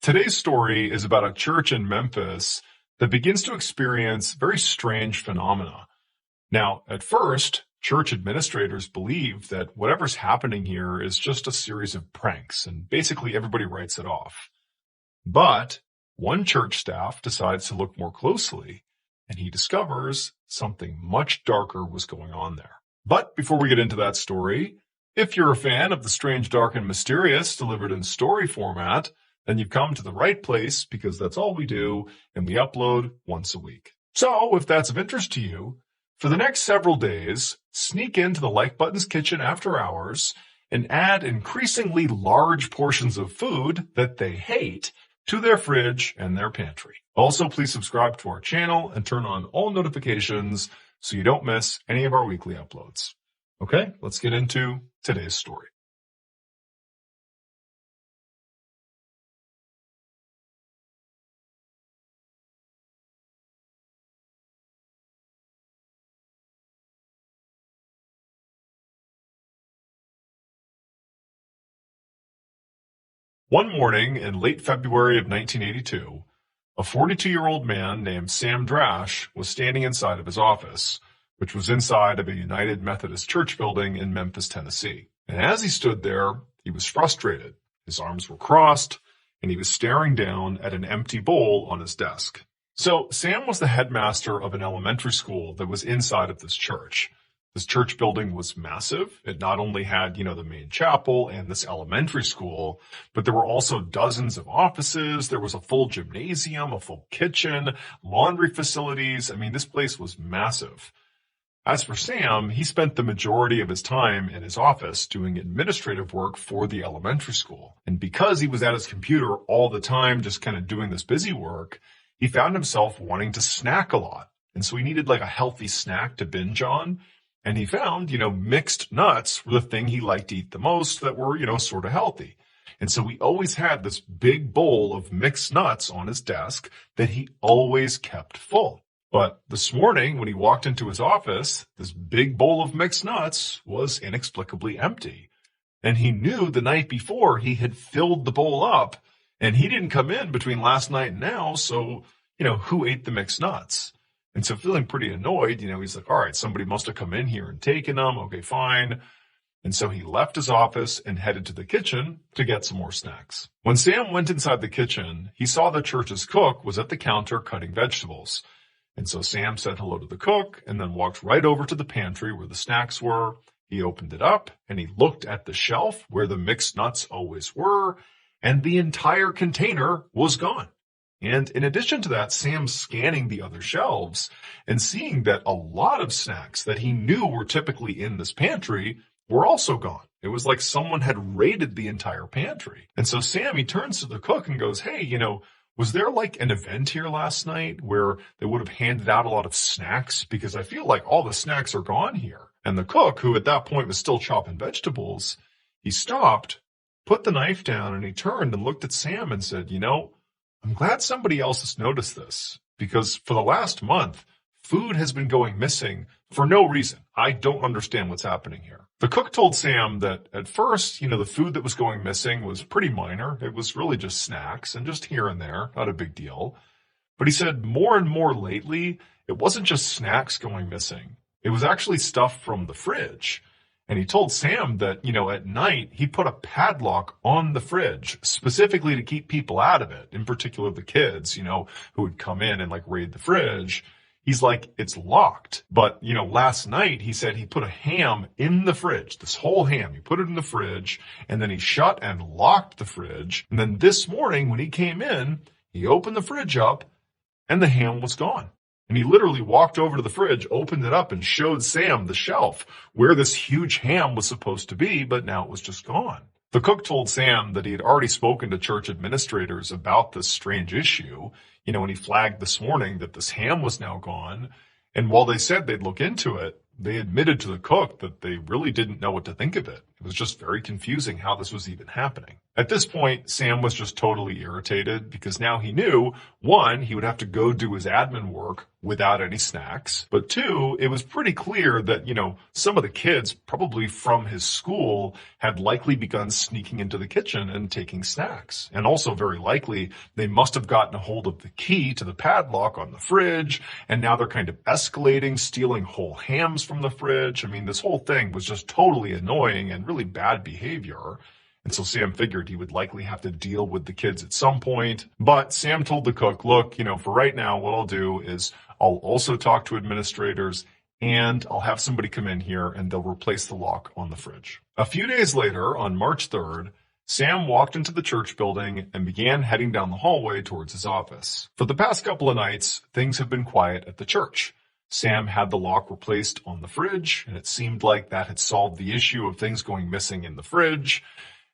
Today's story is about a church in Memphis that begins to experience very strange phenomena. Now, at first, church administrators believe that whatever's happening here is just a series of pranks, and basically everybody writes it off. But one church staff decides to look more closely, and he discovers something much darker was going on there. But before we get into that story, if you're a fan of the strange, dark, and mysterious delivered in story format, then you've come to the right place because that's all we do, and we upload once a week. So if that's of interest to you, for the next several days, sneak into the Like Button's kitchen after hours and add increasingly large portions of food that they hate to their fridge and their pantry. Also, please subscribe to our channel and turn on all notifications so you don't miss any of our weekly uploads. Okay, let's get into today's story. One morning in late February of 1982, a 42-year-old man named Sam Drash was standing inside of his office, which was inside of a United Methodist Church building in Memphis, Tennessee. And as he stood there, he was frustrated. His arms were crossed, and he was staring down at an empty bowl on his desk. So Sam was the headmaster of an elementary school that was inside of this church. This church building was massive. It not only had, the main chapel and this elementary school, but there were also dozens of offices. There was a full gymnasium, a full kitchen, laundry facilities. I mean, this place was massive. As for Sam, he spent the majority of his time in his office doing administrative work for the elementary school. And because he was at his computer all the time, just kind of doing this busy work, he found himself wanting to snack a lot. And so he needed like a healthy snack to binge on. And he found, mixed nuts were the thing he liked to eat the most that were, sort of healthy. And so he always had this big bowl of mixed nuts on his desk that he always kept full. But this morning, when he walked into his office, this big bowl of mixed nuts was inexplicably empty. And he knew the night before he had filled the bowl up, and he didn't come in between last night and now, so, who ate the mixed nuts? And so feeling pretty annoyed, he's like, all right, somebody must have come in here and taken them. Okay, fine. And so he left his office and headed to the kitchen to get some more snacks. When Sam went inside the kitchen, he saw the church's cook was at the counter cutting vegetables. And so Sam said hello to the cook and then walked right over to the pantry where the snacks were. He opened it up and he looked at the shelf where the mixed nuts always were, and the entire container was gone. And in addition to that, Sam's scanning the other shelves and seeing that a lot of snacks that he knew were typically in this pantry were also gone. It was like someone had raided the entire pantry. And so Sam, he turns to the cook and goes, hey, was there like an event here last night where they would have handed out a lot of snacks? Because I feel like all the snacks are gone here. And the cook, who at that point was still chopping vegetables, he stopped, put the knife down, and he turned and looked at Sam and said, I'm glad somebody else has noticed this, because for the last month, food has been going missing for no reason. I don't understand what's happening here. The cook told Sam that at first, the food that was going missing was pretty minor. It was really just snacks and just here and there, not a big deal. But he said more and more lately, it wasn't just snacks going missing. It was actually stuff from the fridge. And he told Sam that, at night, he put a padlock on the fridge specifically to keep people out of it, in particular the kids, who would come in and like raid the fridge. He's like, it's locked. But, last night he said he put a ham in the fridge, this whole ham. He put it in the fridge and then he shut and locked the fridge. And then this morning when he came in, he opened the fridge up and the ham was gone. And he literally walked over to the fridge, opened it up, and showed Sam the shelf where this huge ham was supposed to be, but now it was just gone. The cook told Sam that he had already spoken to church administrators about this strange issue, when he flagged this morning that this ham was now gone. And while they said they'd look into it, they admitted to the cook that they really didn't know what to think of it. It was just very confusing how this was even happening. At this point, Sam was just totally irritated because now he knew, one, he would have to go do his admin work without any snacks, but two, it was pretty clear that, some of the kids, probably from his school, had likely begun sneaking into the kitchen and taking snacks. And also very likely, they must have gotten a hold of the key to the padlock on the fridge, and now they're kind of escalating, stealing whole hams from the fridge. I mean, this whole thing was just totally annoying and really bad behavior. And so Sam figured he would likely have to deal with the kids at some point. But Sam told the cook, look, for right now, what I'll do is I'll also talk to administrators and I'll have somebody come in here and they'll replace the lock on the fridge. A few days later, on March 3rd, Sam walked into the church building and began heading down the hallway towards his office. For the past couple of nights, things have been quiet at the church. Sam had the lock replaced on the fridge, and it seemed like that had solved the issue of things going missing in the fridge.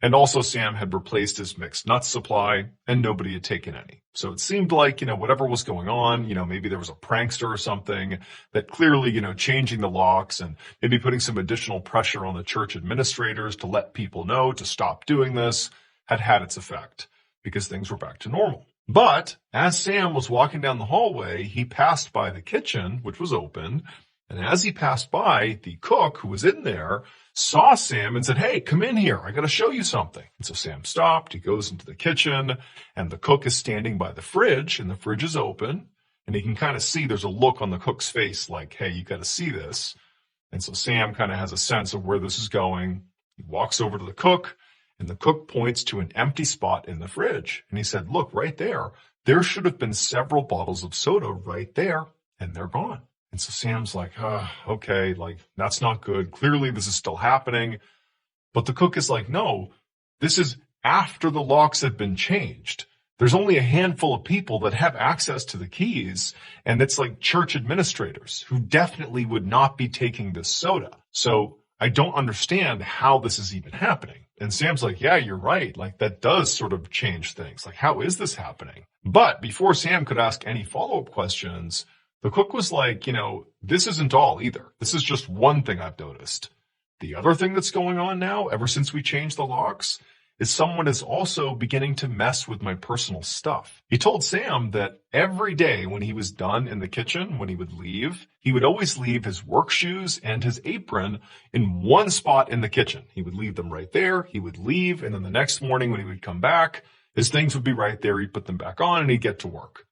And also Sam had replaced his mixed nuts supply and nobody had taken any. So it seemed like, whatever was going on, maybe there was a prankster or something that clearly, changing the locks and maybe putting some additional pressure on the church administrators to let people know to stop doing this had its effect because things were back to normal. But as Sam was walking down the hallway, he passed by the kitchen, which was open. And as he passed by, the cook who was in there saw Sam and said, hey, come in here. I got to show you something. And so Sam stopped. He goes into the kitchen and the cook is standing by the fridge and the fridge is open. And he can kind of see there's a look on the cook's face like, hey, you got to see this. And so Sam kind of has a sense of where this is going. He walks over to the cook and the cook points to an empty spot in the fridge. And he said, look, right there. There should have been several bottles of soda right there and they're gone. And so Sam's like, okay, that's not good. Clearly this is still happening. But the cook is like, no, this is after the locks have been changed. There's only a handful of people that have access to the keys. And it's like church administrators who definitely would not be taking this soda. So I don't understand how this is even happening. And Sam's like, yeah, you're right. That does sort of change things. How is this happening? But before Sam could ask any follow-up questions, the cook was like, this isn't all either. This is just one thing I've noticed. The other thing that's going on now, ever since we changed the locks, is someone is also beginning to mess with my personal stuff. He told Sam that every day when he was done in the kitchen, when he would leave, he would always leave his work shoes and his apron in one spot in the kitchen. He would leave them right there. He would leave. And then the next morning when he would come back, his things would be right there. He'd put them back on and he'd get to work.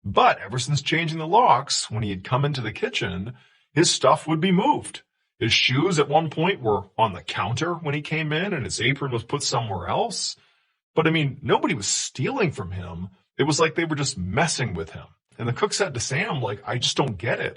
But ever since changing the locks, when he had come into the kitchen, his stuff would be moved. His shoes at one point were on the counter when he came in and his apron was put somewhere else. But nobody was stealing from him. It was like they were just messing with him. And the cook said to Sam, I just don't get it.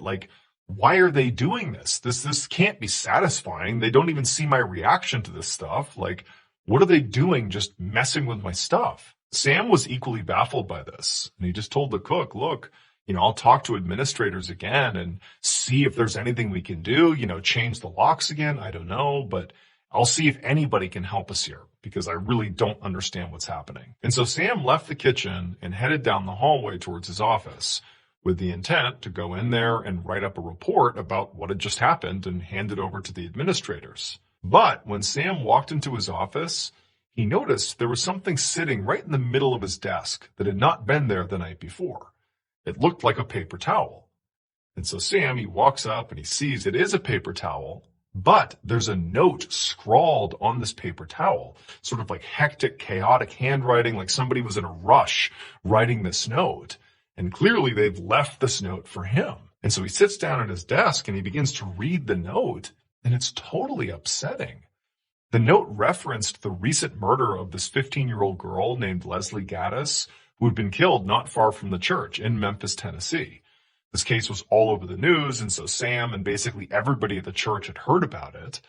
Why are they doing this? This can't be satisfying. They don't even see my reaction to this stuff. What are they doing just messing with my stuff? Sam was equally baffled by this, and he just told the cook, look, I'll talk to administrators again and see if there's anything we can do, change the locks again. I don't know, but I'll see if anybody can help us here because I really don't understand what's happening. And so Sam left the kitchen and headed down the hallway towards his office with the intent to go in there and write up a report about what had just happened and hand it over to the administrators. But when Sam walked into his office, he noticed there was something sitting right in the middle of his desk that had not been there the night before. It looked like a paper towel. And so Sam, he walks up and he sees it is a paper towel, but there's a note scrawled on this paper towel, sort of hectic, chaotic handwriting, like somebody was in a rush writing this note. And clearly they've left this note for him. And so he sits down at his desk and he begins to read the note, and it's totally upsetting. The note referenced the recent murder of this 15-year-old girl named Leslie Gaddis, who had been killed not far from the church in Memphis, Tennessee. This case was all over the news, and so Sam and basically everybody at the church had heard about it.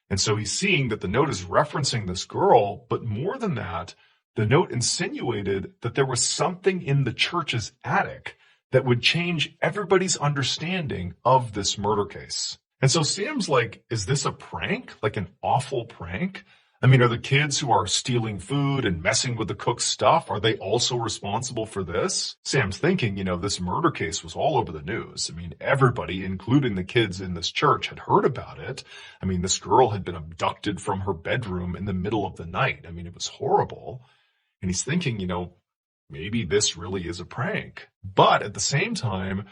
And so he's seeing that the note is referencing this girl, but more than that, the note insinuated that there was something in the church's attic that would change everybody's understanding of this murder case. And so Sam's like, is this a prank? An awful prank? I mean, are the kids who are stealing food and messing with the cook's stuff, are they also responsible for this? Sam's thinking, this murder case was all over the news. I mean, everybody, including the kids in this church, had heard about it. I mean, this girl had been abducted from her bedroom in the middle of the night. I mean, it was horrible. And he's thinking, maybe this really is a prank. But at the same time,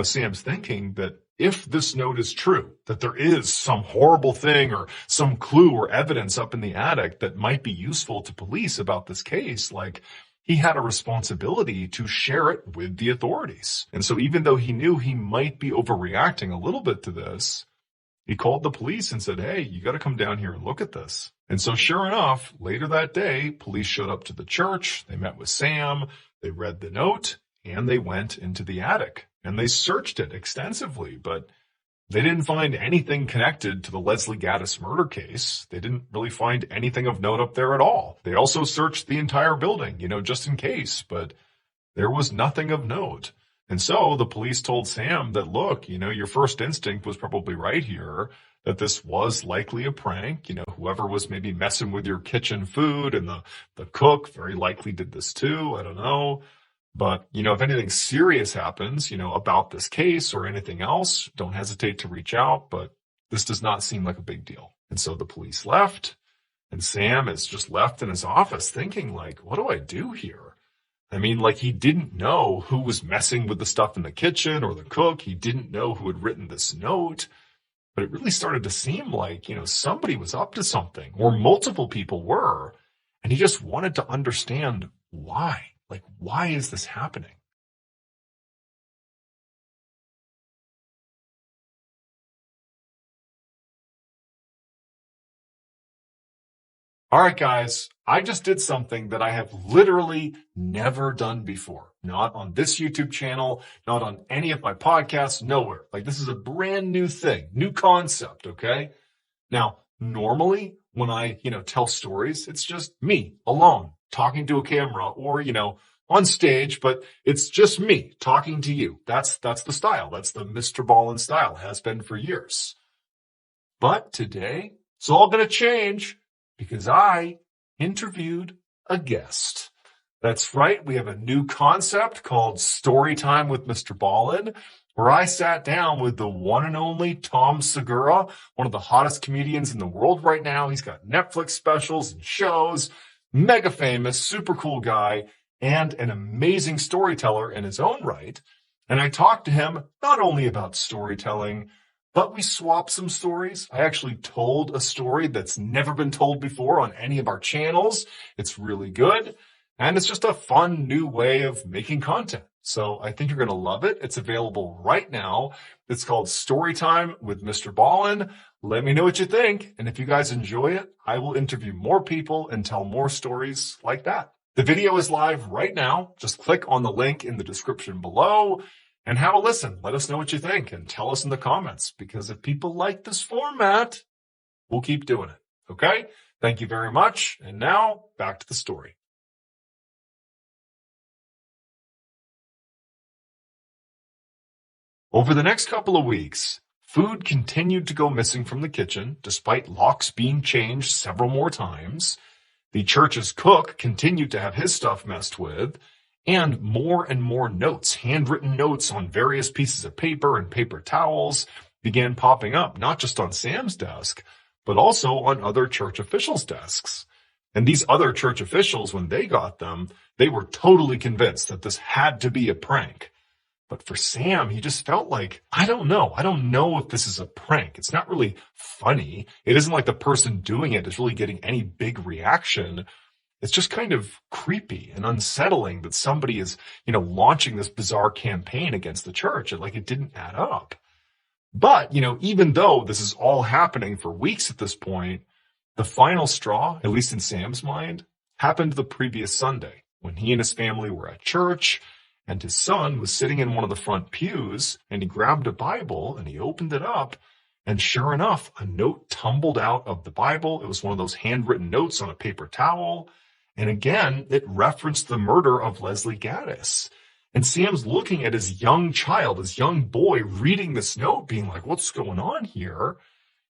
Sam's thinking that if this note is true, that there is some horrible thing or some clue or evidence up in the attic that might be useful to police about this case, like he had a responsibility to share it with the authorities. And so even though he knew he might be overreacting a little bit to this, he called the police and said, hey, you got to come down here and look at this. And so sure enough, later that day, police showed up to the church. They met with Sam. They read the note and they went into the attic and they searched it extensively, but they didn't find anything connected to the Leslie Gaddis murder case. They didn't really find anything of note up there at all. They also searched the entire building, just in case, but there was nothing of note. And so the police told Sam that, look, your first instinct was probably right here, that this was likely a prank. Whoever was maybe messing with your kitchen food and the cook very likely did this too. I don't know. But, if anything serious happens, about this case or anything else, don't hesitate to reach out. But this does not seem like a big deal. And so the police left and Sam is just left in his office thinking like, what do I do here? I mean, like he didn't know who was messing with the stuff in the kitchen or the cook. He didn't know who had written this note. But it really started to seem like, somebody was up to something or multiple people were. And he just wanted to understand why. Like, why is this happening? All right, guys, I just did something that I have literally never done before. Not on this YouTube channel, not on any of my podcasts, nowhere. Like this is a brand new thing, new concept, okay? Now, normally when I, tell stories, it's just me alone talking to a camera or, on stage, but it's just me talking to you. That's the style. That's the Mr. Ballin style, has been for years. But today, it's all going to change because I interviewed a guest. That's right. We have a new concept called Story Time with Mr. Ballin, where I sat down with the one and only Tom Segura, one of the hottest comedians in the world right now. He's got Netflix specials and shows, mega famous, super cool guy, and an amazing storyteller in his own right. And I talked to him not only about storytelling, but we swapped some stories. I actually told a story that's never been told before on any of our channels. It's really good. And it's just a fun new way of making content. So I think you're going to love it. It's available right now. It's called Storytime with Mr. Ballin. Let me know what you think. And if you guys enjoy it, I will interview more people and tell more stories like that. The video is live right now. Just click on the link in the description below and have a listen. Let us know what you think and tell us in the comments, because if people like this format, we'll keep doing it. Okay? Thank you very much. And now back to the story. Over the next couple of weeks, food continued to go missing from the kitchen, despite locks being changed several more times. The church's cook continued to have his stuff messed with, and more notes, handwritten notes on various pieces of paper and paper towels, began popping up, not just on Sam's desk, but also on other church officials' desks. And these other church officials, when they got them, they were totally convinced that this had to be a prank. But for Sam, he just felt like, I don't know. I don't know if this is a prank. It's not really funny. It isn't like the person doing it is really getting any big reaction. It's just kind of creepy and unsettling that somebody is, launching this bizarre campaign against the church. And like, it didn't add up. But, even though this is all happening for weeks at this point, the final straw, at least in Sam's mind, happened the previous Sunday when he and his family were at church. And his son was sitting in one of the front pews, and he grabbed a Bible and he opened it up. And sure enough, a note tumbled out of the Bible. It was one of those handwritten notes on a paper towel. And again, it referenced the murder of Leslie Gaddis. And Sam's looking at his young child, his young boy, reading this note, being like, what's going on here?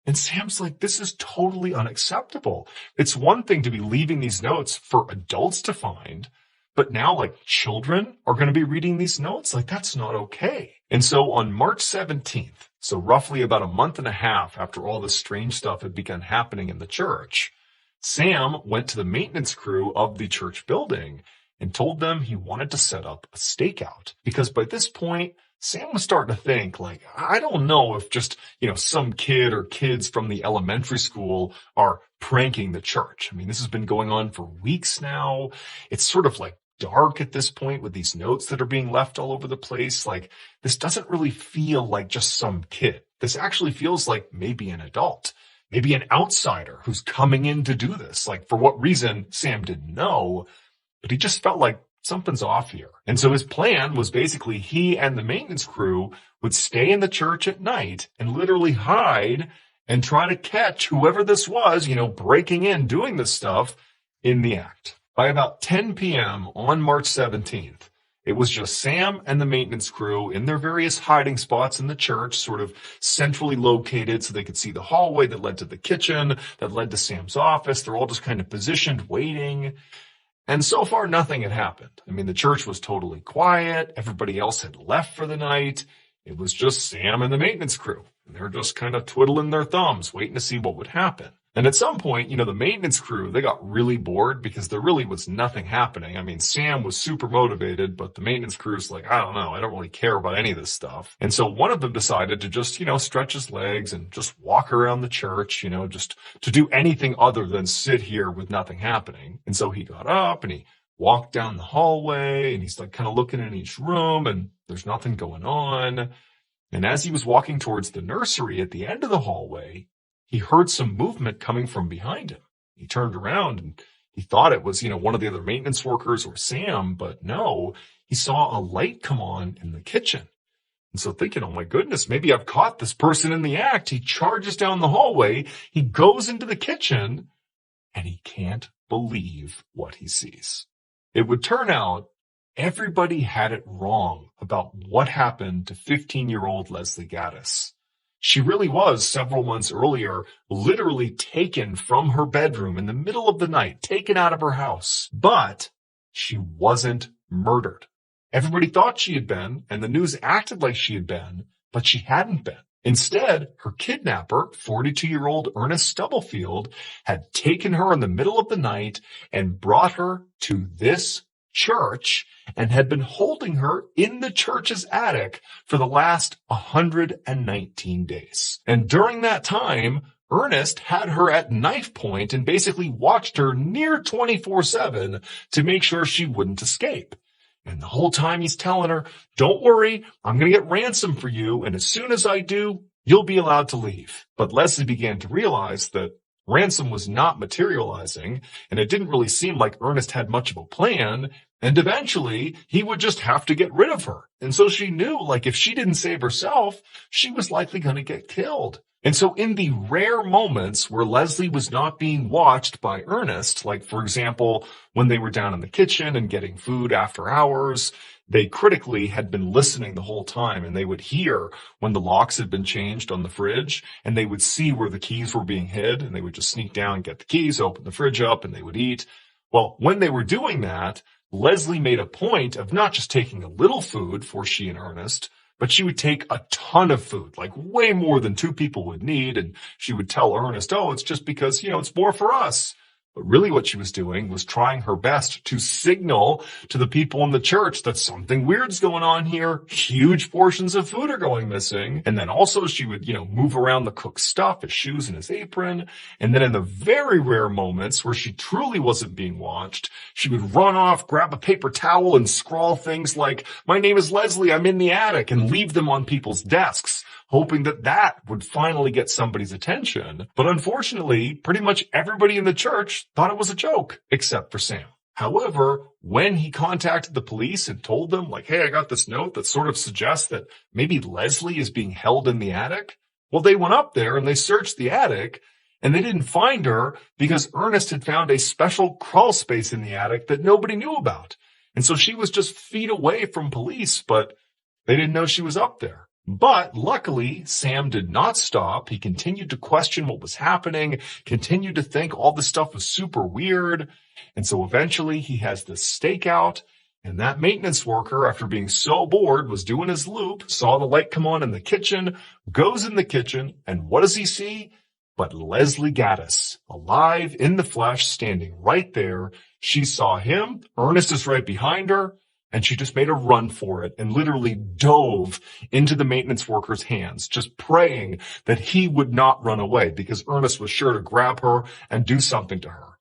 And Sam's like, this is totally unacceptable. It's one thing to be leaving these notes for adults to find, but now like children are going to be reading these notes. Like that's not okay. And so on March 17th, so roughly about a month and a half after all this strange stuff had begun happening in the church, Sam went to the maintenance crew of the church building and told them he wanted to set up a stakeout because by this point, Sam was starting to think, like, I don't know if just, some kid or kids from the elementary school are pranking the church. I mean, this has been going on for weeks now. It's sort of like dark at this point with these notes that are being left all over the place. Like, this doesn't really feel like just some kid. This actually feels like maybe an adult, maybe an outsider who's coming in to do this. Like, for what reason, Sam didn't know, but he just felt like something's off here. And so his plan was basically he and the maintenance crew would stay in the church at night and literally hide and try to catch whoever this was, breaking in, doing this stuff in the act. By about 10 p.m. on March 17th, it was just Sam and the maintenance crew in their various hiding spots in the church, sort of centrally located so they could see the hallway that led to the kitchen, that led to Sam's office. They're all just kind of positioned, waiting. And so far, nothing had happened. I mean, the church was totally quiet. Everybody else had left for the night. It was just Sam and the maintenance crew. And they were just kind of twiddling their thumbs, waiting to see what would happen. And at some point, the maintenance crew, they got really bored because there really was nothing happening. I mean, Sam was super motivated, but the maintenance crew's like, I don't know, I don't really care about any of this stuff. And so one of them decided to just, stretch his legs and just walk around the church, just to do anything other than sit here with nothing happening. And so he got up and he walked down the hallway and he's like kind of looking in each room and there's nothing going on. And as he was walking towards the nursery at the end of the hallway, he heard some movement coming from behind him. He turned around and he thought it was, one of the other maintenance workers or Sam, but no, he saw a light come on in the kitchen. And so thinking, oh my goodness, maybe I've caught this person in the act. He charges down the hallway. He goes into the kitchen and he can't believe what he sees. It would turn out everybody had it wrong about what happened to 15-year-old Leslie Gaddis. She really was, several months earlier, literally taken from her bedroom in the middle of the night, taken out of her house. But she wasn't murdered. Everybody thought she had been, and the news acted like she had been, but she hadn't been. Instead, her kidnapper, 42-year-old Ernest Stubblefield, had taken her in the middle of the night and brought her to this church and had been holding her in the church's attic for the last 119 days. And during that time, Ernest had her at knife point and basically watched her near 24/7 to make sure she wouldn't escape. And the whole time he's telling her, don't worry, I'm going to get ransom for you. And as soon as I do, you'll be allowed to leave. But Leslie began to realize that ransom was not materializing, and it didn't really seem like Ernest had much of a plan, and eventually he would just have to get rid of her. And so she knew, like, if she didn't save herself, she was likely going to get killed. And so in the rare moments where Leslie was not being watched by Ernest, like, for example, when they were down in the kitchen and getting food after hours, they critically had been listening the whole time, and they would hear when the locks had been changed on the fridge, and they would see where the keys were being hid, and they would just sneak down and get the keys, open the fridge up, and they would eat. Well, when they were doing that, Leslie made a point of not just taking a little food for she and Ernest, but she would take a ton of food, like way more than two people would need, and she would tell Ernest, oh, it's just because, it's more for us. But really what she was doing was trying her best to signal to the people in the church that something weird's going on here. Huge portions of food are going missing. And then also she would, move around the cook's stuff, his shoes and his apron. And then in the very rare moments where she truly wasn't being watched, she would run off, grab a paper towel and scrawl things like, my name is Leslie, I'm in the attic, and leave them on people's desks, hoping that would finally get somebody's attention. But unfortunately, pretty much everybody in the church thought it was a joke, except for Sam. However, when he contacted the police and told them, like, hey, I got this note that sort of suggests that maybe Leslie is being held in the attic, well, they went up there and they searched the attic, and they didn't find her because Ernest had found a special crawl space in the attic that nobody knew about. And so she was just feet away from police, but they didn't know she was up there. But luckily, Sam did not stop. He continued to question what was happening, continued to think all this stuff was super weird. And so eventually he has this stakeout, and that maintenance worker, after being so bored, was doing his loop, saw the light come on in the kitchen, goes in the kitchen, and what does he see? But Leslie Gaddis, alive in the flesh, standing right there. She saw him. Ernest is right behind her. And she just made a run for it and literally dove into the maintenance worker's hands, just praying that he would not run away because Ernest was sure to grab her and do something to her.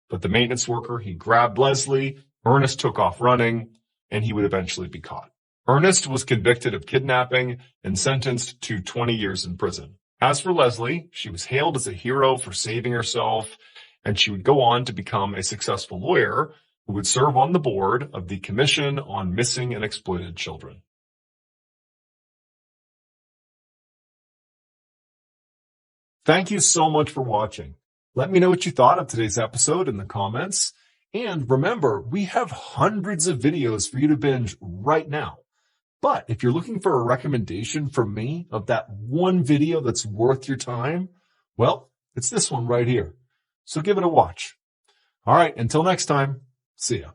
But the maintenance worker, he grabbed Leslie. Ernest took off running, and he would eventually be caught. Ernest was convicted of kidnapping and sentenced to 20 years in prison. As for Leslie, she was hailed as a hero for saving herself, and she would go on to become a successful lawyer who would serve on the board of the Commission on Missing and Exploited Children. Thank you so much for watching. Let me know what you thought of today's episode in the comments. And remember, we have hundreds of videos for you to binge right now. But if you're looking for a recommendation from me of that one video that's worth your time, well, it's this one right here. So give it a watch. All right, until next time, see ya.